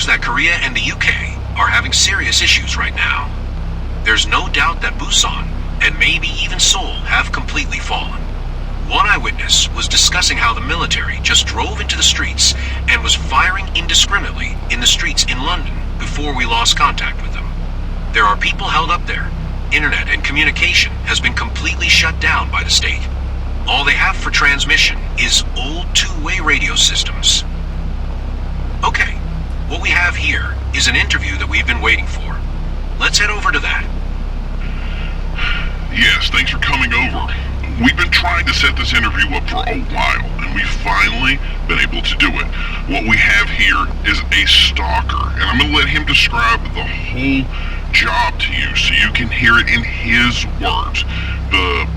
appears that Korea and the UK are having serious issues right now. There's no doubt that Busan, and maybe even Seoul, have completely fallen. One eyewitness was discussing how the military just drove into the streets and was firing indiscriminately in the streets in London before we lost contact with them. There are people held up there. Internet and communication has been completely shut down by the state. All they have for transmission is old two-way radio systems. Okay, what we have here is an interview that we've been waiting for. Let's head over to that. Yes, thanks for coming over. We've been trying to set this interview up for a while, and we've finally been able to do it. What we have here is a stalker, and I'm going to let him describe the whole job to you so you can hear it in his words. The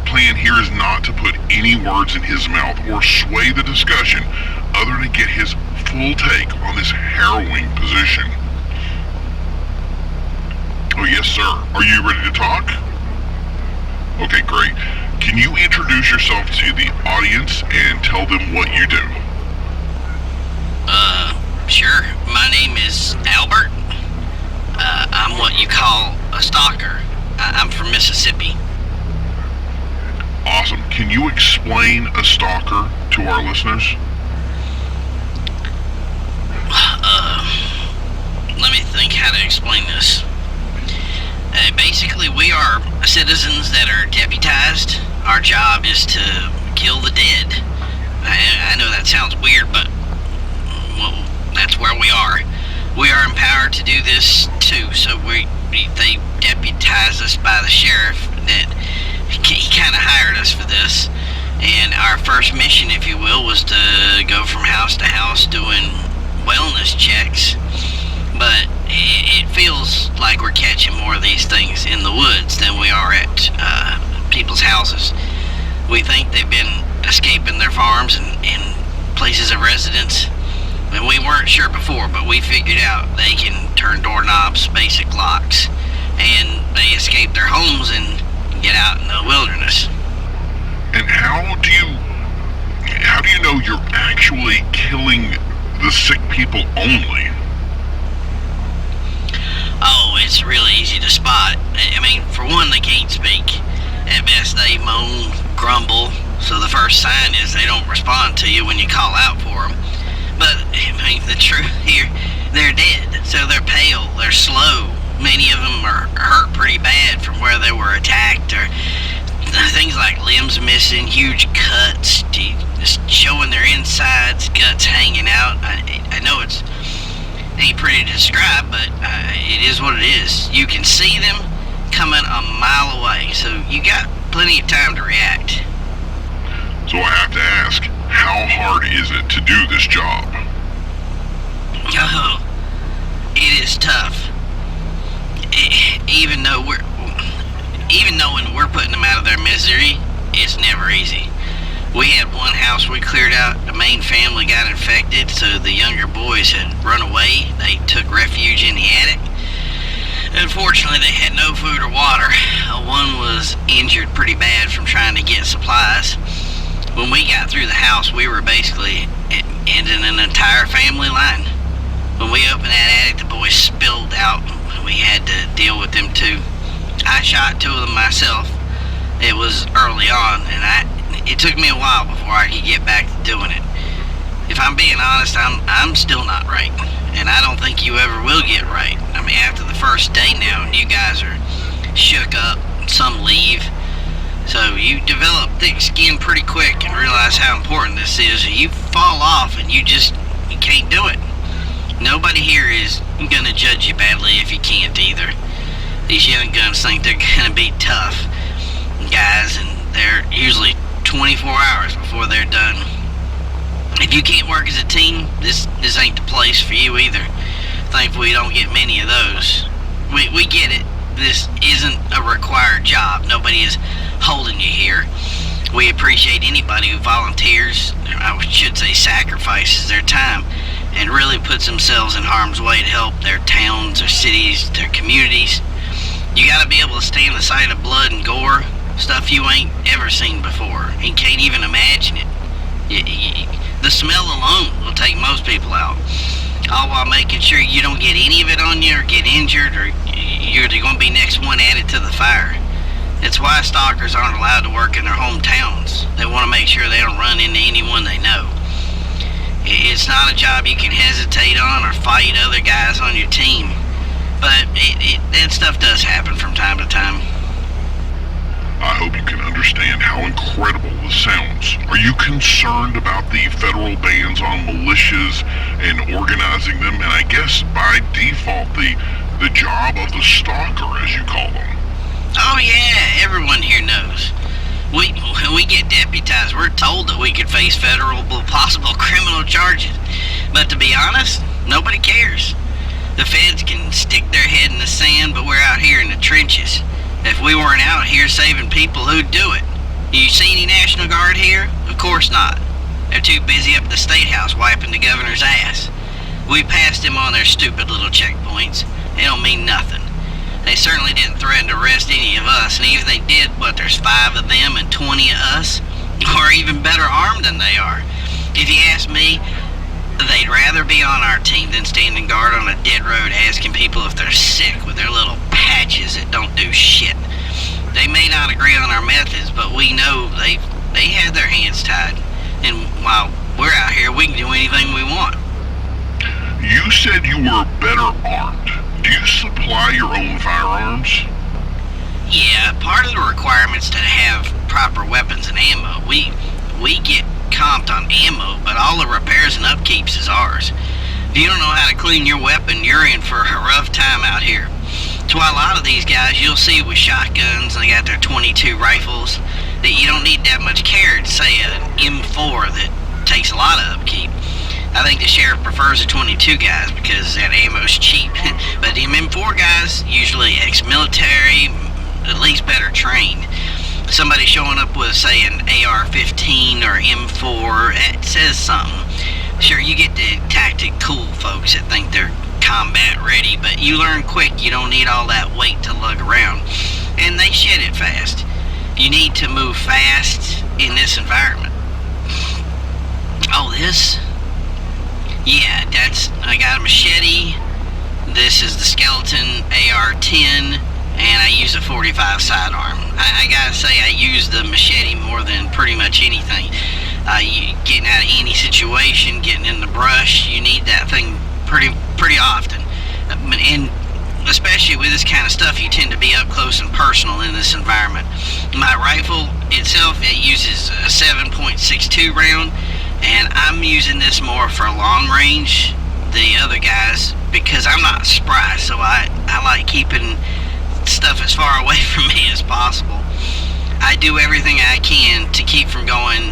plan here is not to put any words in his mouth or sway the discussion other than get his full take on this harrowing position. Oh yes, sir. Are you ready to talk? Okay, great. Can you introduce yourself to the audience and tell them what you do? Sure. My name is Albert. I'm what you call a stalker. I'm from Mississippi. Awesome. Can you explain a stalker to our listeners? Let me think how to explain this. Basically, we are citizens that are deputized. Our job is to kill the dead. I know that sounds weird, but well, that's where we are. We are empowered to do this too. So they deputize us by the sheriff. That he kind of hired us for this. And our first mission, if you will, was to go from house to house doing wellness checks. But it feels like we're catching more of these things in the woods than we are at people's houses. We think they've been escaping their farms and places of residence. And we weren't sure before, but we figured out they can turn doorknobs, basic locks, and they escape their homes and get out in the wilderness. And how do you know you're actually killing the sick people only? Oh, it's really easy to spot. I mean, for one, they can't speak. At best, they moan, grumble, so the first sign is they don't respond to you when you call out for them. But, I mean, the truth here, they're dead, so they're pale, they're slow. Many of them are hurt pretty bad from where they were attacked, or things like limbs missing, huge cuts, just showing their insides, guts hanging out. I know it ain't pretty to describe, but it is what it is. You can see them coming a mile away, so you got plenty of time to react. So I have to ask, how hard is it to do this job? Oh, it is tough. Even knowing we're putting them out of their misery, it's never easy. We had one house we cleared out. The main family got infected, so the younger boys had run away. They took refuge in the attic. Unfortunately, they had no food or water. One was injured pretty bad from trying to get supplies. When we got through the house, we were basically ending an entire family line. When we opened that attic, the boys spilled out. We had to deal with them too. I shot two of them myself. It was early on, and it took me a while before I could get back to doing it. If I'm being honest, I'm still not right, and I don't think you ever will get right. I mean, after the first day now, you guys are shook up, and some leave. So you develop thick skin pretty quick and realize how important this is. You fall off and you can't do it. Nobody here is gonna judge you badly if you can't either. These young guns think they're gonna be tough guys, and they're usually 24 hours before they're done. If you can't work as a team, this ain't the place for you either. Thankfully, you don't get many of those. We get it. This isn't a required job. Nobody is holding you here. We appreciate anybody who volunteers, I should say sacrifices their time, and really puts themselves in harm's way to help their towns, their cities, their communities. You gotta be able to stand the sight of blood and gore, stuff you ain't ever seen before, and can't even imagine it. The smell alone will take most people out. all while making sure you don't get any of it on you or get injured, or you're going to be next one added to the fire. It's why stalkers aren't allowed to work in their hometowns. They want to make sure they don't run into anyone they know. It's not a job you can hesitate on or fight other guys on your team. But that stuff does happen from time to time. I hope you can understand how incredible this sounds. Are you concerned about the federal bans on militias and organizing them, and I guess by default the job of the stalker, as you call them? Oh yeah, everyone here knows. When we get deputized, we're told that we could face federal possible criminal charges. But to be honest, nobody cares. The feds can stick their head in the sand, but we're out here in the trenches. If we weren't out here saving people, who'd do it? You see any National Guard here? Of course not. They're too busy up at the State House wiping the governor's ass. We passed them on their stupid little checkpoints. They don't mean nothing. They certainly didn't threaten to arrest any of us, and even if they did, there's 5 of them and 20 of us, or even better armed than they are. If you ask me, they'd rather be on our team than standing guard on a dead road asking people if they're sick with their little patches that don't do shit. They may not agree on our methods, but we know they had their hands tied. And while we're out here, we can do anything we want. You said you were better armed. Do you supply your own firearms? Yeah, part of the requirement's to have proper weapons and ammo. We get comped on ammo, but all the repairs and upkeeps is ours. If you don't know how to clean your weapon, you're in for a rough time out here. That's why a lot of these guys you'll see with shotguns, and they got their 22 rifles, that you don't need that much care to say an M4 that takes a lot of upkeep. I think the sheriff prefers the 22 guys because that ammo's cheap. But the M4 guys, usually ex-military, at least better trained. Somebody showing up with, say, an AR-15 or M4, it says something. Sure, you get the tactic cool folks that think they're combat ready, but you learn quick you don't need all that weight to lug around. And they shed it fast. You need to move fast in this environment. Oh, this? Yeah, I got a machete. This is the skeleton AR-10, and I use a 45 sidearm. I gotta say, I use the machete more than pretty much anything. Getting out of any situation, getting in the brush, you need that thing pretty often. And especially with this kind of stuff, you tend to be up close and personal in this environment. My rifle itself, it uses a 7.62 round, and I'm using this more for long range, the other guys, because I'm not spry, so I like keeping stuff as far away from me as possible. I do everything I can to keep from going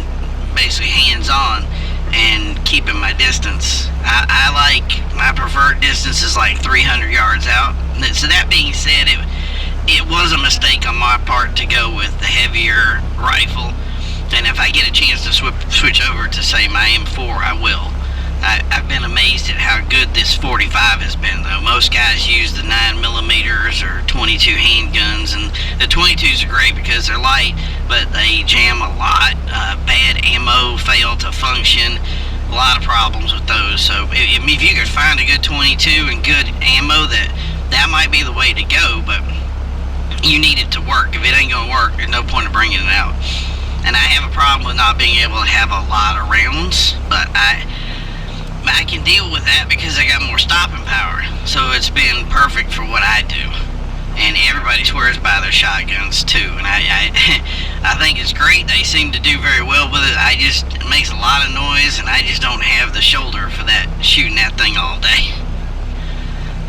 basically hands-on and keeping my distance. I like, my preferred distance is like 300 yards out. So that being said, it was a mistake on my part to go with the heavier rifle. And if I get a chance to switch over to, say, my M4, I will. I've been amazed at how good this 45 has been, though. Most guys use the 9mm or 22 handguns, and the 22s are great because they're light, but they jam a lot. Bad ammo fail to function. A lot of problems with those. So if you could find a good 22 and good ammo, that might be the way to go, but you need it to work. If it ain't gonna work, there's no point in bringing it out. And I have a problem with not being able to have a lot of rounds, but I can deal with that because I got more stopping power. So it's been perfect for what I do. And everybody swears by their shotguns too. And I think it's great. They seem to do very well with it. It makes a lot of noise, and I just don't have the shoulder for that, shooting that thing all day.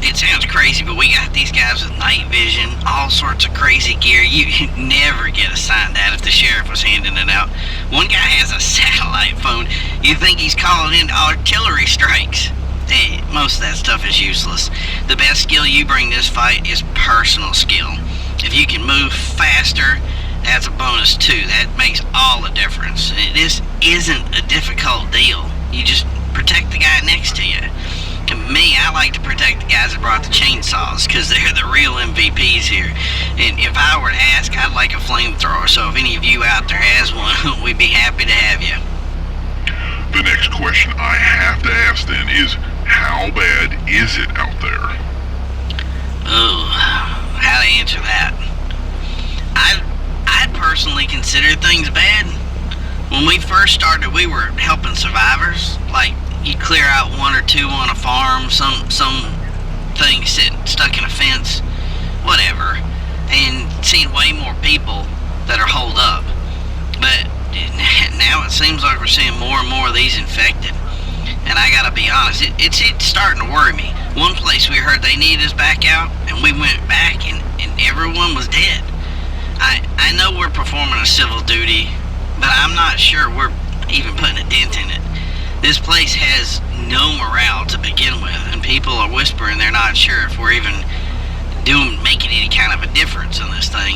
It sounds crazy, but we got these guys with night vision, all sorts of crazy gear. You never get assigned that if the sheriff was handing it out. One guy has a satellite phone. You think he's calling in artillery strikes. Hey, most of that stuff is useless. The best skill you bring this fight is personal skill. If you can move faster, that's a bonus too. That makes all the difference. This isn't a difficult deal. You just protect the guy next to you. Me, I like to protect the guys that brought the chainsaws because they're the real MVPs here. And if I were to ask, I'd like a flamethrower. So if any of you out there has one, we'd be happy to have you. The next question I have to ask then is, How bad is it out there? Oh, how to answer that? I personally consider things bad. When we first started, we were helping survivors. Like, you clear out one or two on a farm, some thing stuck in a fence, whatever, and seeing way more people that are holed up. But now it seems like we're seeing more and more of these infected. And I gotta be honest, it's starting to worry me. One place we heard they needed us back out, and we went back, and everyone was dead. I know we're performing a civil duty, but I'm not sure we're even putting a dent in it. This place has no morale to begin with, and people are whispering they're not sure if we're even making any kind of a difference in this thing.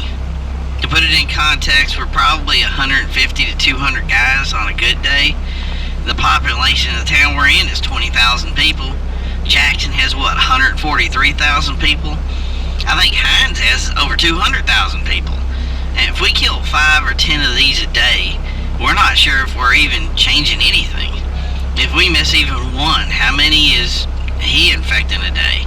To put it in context, we're probably 150 to 200 guys on a good day. The population of the town we're in is 20,000 people. Jackson has, 143,000 people? I think Hines has over 200,000 people. And if we kill 5 or 10 of these a day, we're not sure if we're even changing anything. If we miss even one, how many is he infecting a day?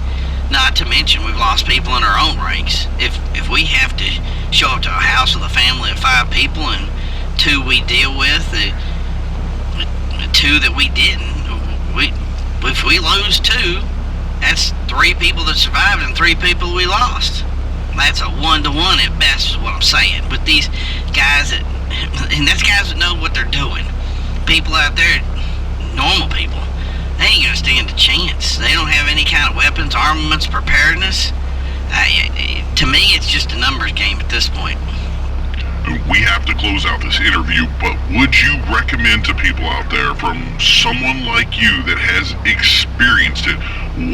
Not to mention we've lost people in our own ranks. If we have to show up to a house with a family of 5 people and 2 we deal with, the 2 that we didn't, if we lose 2, that's 3 people that survived and 3 people we lost. That's a 1-to-1 at best is what I'm saying. With these guys and that's guys that know what they're doing. People out there, normal people, they ain't gonna stand a chance. They don't have any kind of weapons, armaments, preparedness. To me, it's just a numbers game at this point. We have to close out this interview, but would you recommend to people out there, from someone like you that has experienced it,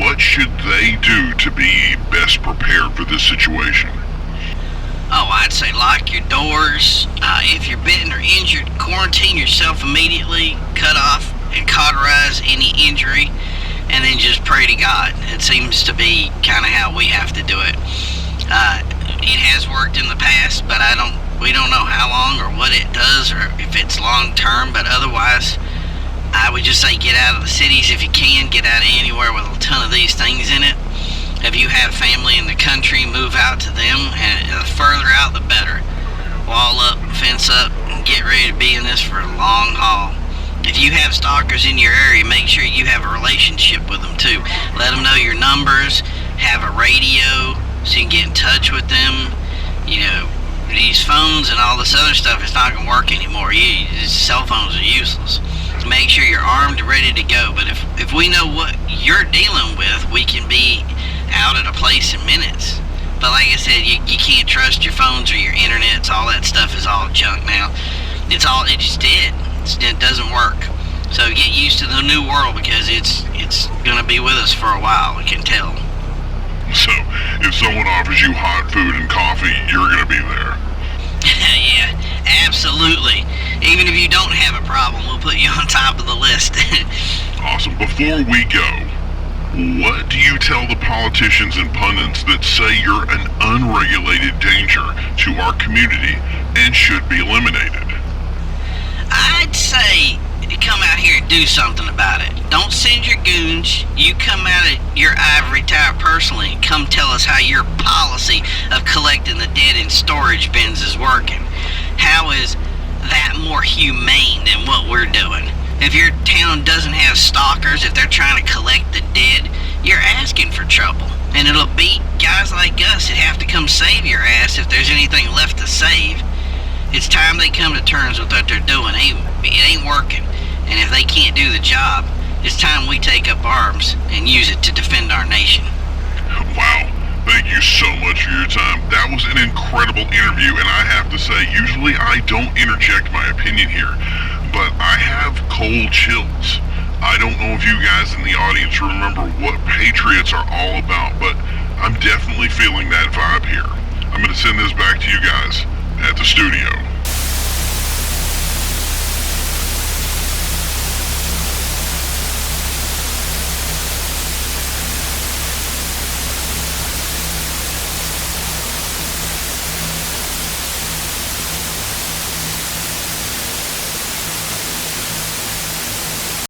what should they do to be best prepared for this situation? Oh, I'd say lock your doors. If you're bitten or injured, quarantine yourself immediately, cut off and cauterize any injury, and then just pray to God. It seems to be kind of how we have to do it. It has worked in the past, but we don't know how long or what it does or if it's long term, but otherwise I would just say get out of the cities if you can, get out of anywhere with a ton of these things in it. If you have family in the country, move out to them, and the further out the better. Wall up, fence up, and get ready to be in this for a long haul. If you have stalkers in your area, make sure you have a relationship with them too. Let them know your numbers, have a radio so you can get in touch with them. You know, these phones and all this other stuff, it's not going to work anymore. Cell phones are useless. Make sure you're armed and ready to go. But if we know what you're dealing with, we can be out at a place in minutes. But like I said, you can't trust your phones or your internets. All that stuff is all junk now. It just did. It doesn't work. So get used to the new world, because it's going to be with us for a while, I can tell. So, if someone offers you hot food and coffee, you're going to be there. Yeah, absolutely. Even if you don't have a problem, we'll put you on top of the list. Awesome. Before we go, what do you tell the politicians and pundits that say you're an unregulated danger to our community and should be eliminated? I'd say come out here and do something about it. Don't send your goons. You come out of your ivory tower personally and come tell us how your policy of collecting the dead in storage bins is working. How is that more humane than what we're doing? If your town doesn't have stalkers, if they're trying to collect the dead, you're asking for trouble. And it'll be guys like us that have to come save your ass if there's anything left to save. It's time they come to terms with what they're doing. It ain't working. And if they can't do the job, it's time we take up arms and use it to defend our nation. Wow. Thank you so much for your time. That was an incredible interview, and I have to say, usually I don't interject my opinion here, but I have cold chills. I don't know if you guys in the audience remember what Patriots are all about, but I'm definitely feeling that vibe here. I'm going to send this back to you guys at the studio.